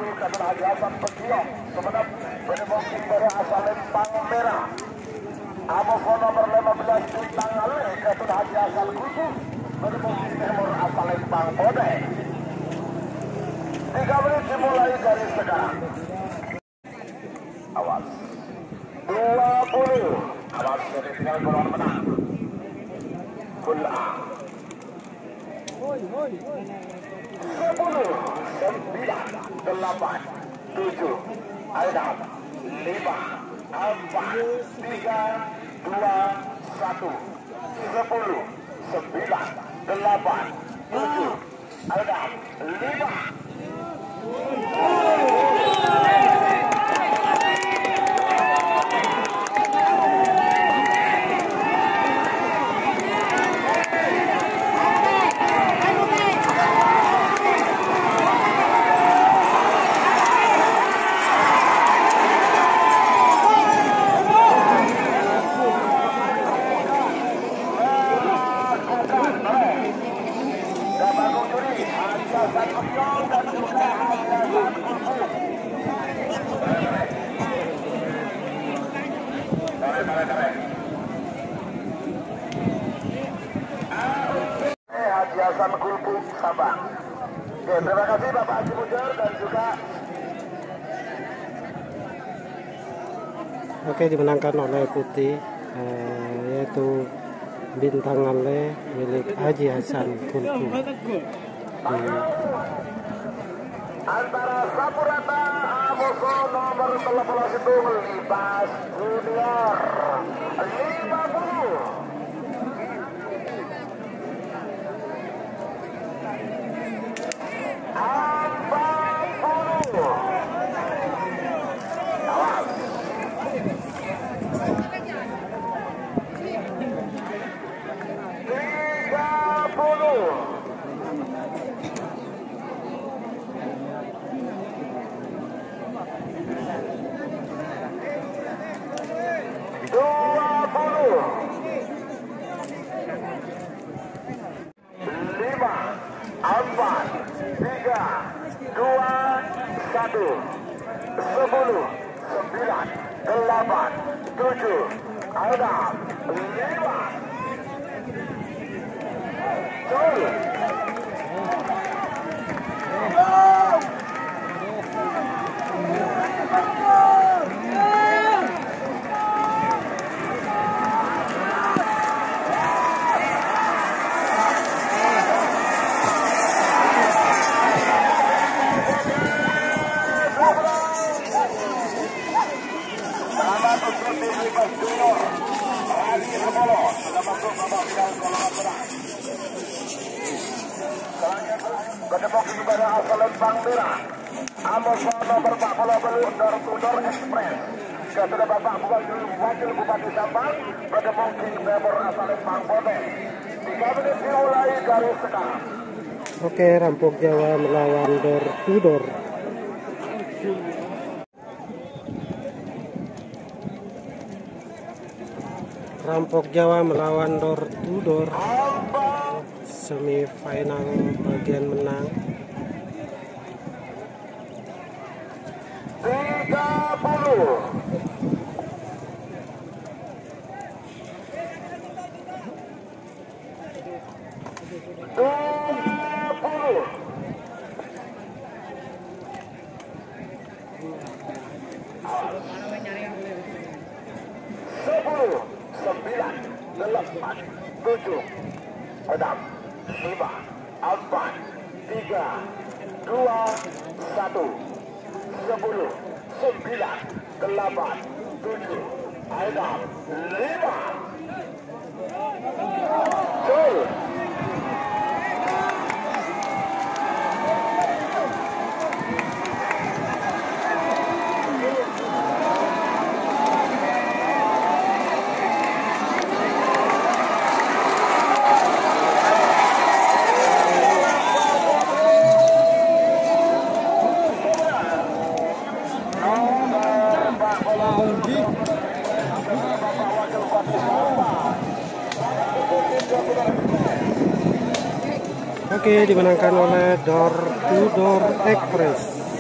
unggul Kapten Haji Hasan Pegiong. Kemudian berdemoking dari asal Lempang Merah. Amofon nomor 15 Bintang Ale Kapten Haji Hasan Khusus. Berdemoking nomor asal Lempang Bodeh. 3 menit dimulai dari sekarang. Awas 20. Awas jadi tinggal golongan menang. Full A 10, 9, 8, 7, 6, 5, 4, 3, 2, 1, 10, 9, 8, 7, 6, 5. Haji Hasan Kulpuk Sabang. Oke, terima kasih Bapak Haji Mujar dan juga. Oke, dimenangkan oleh Putih, yaitu Bintang Ale milik Haji Hasan Kulpuk. Antara Sapurata Amoso nomor 13 itu Libas Junior 50. Berdemoking kepada asal Lempang Merah. Amoswa nomor 40 door-to-door express. Kepada Bapak Wakil Bupati Sabang. Berdemoking nomor asal Lempang Bodeh. 3 menit dimulai dari sekarang. Oke, Rampok Jawa melawan door-to-door. Rampok Jawa melawan door-to-door. Semifinal bagian menang. 30. Oke, dimenangkan oleh door-to-door express.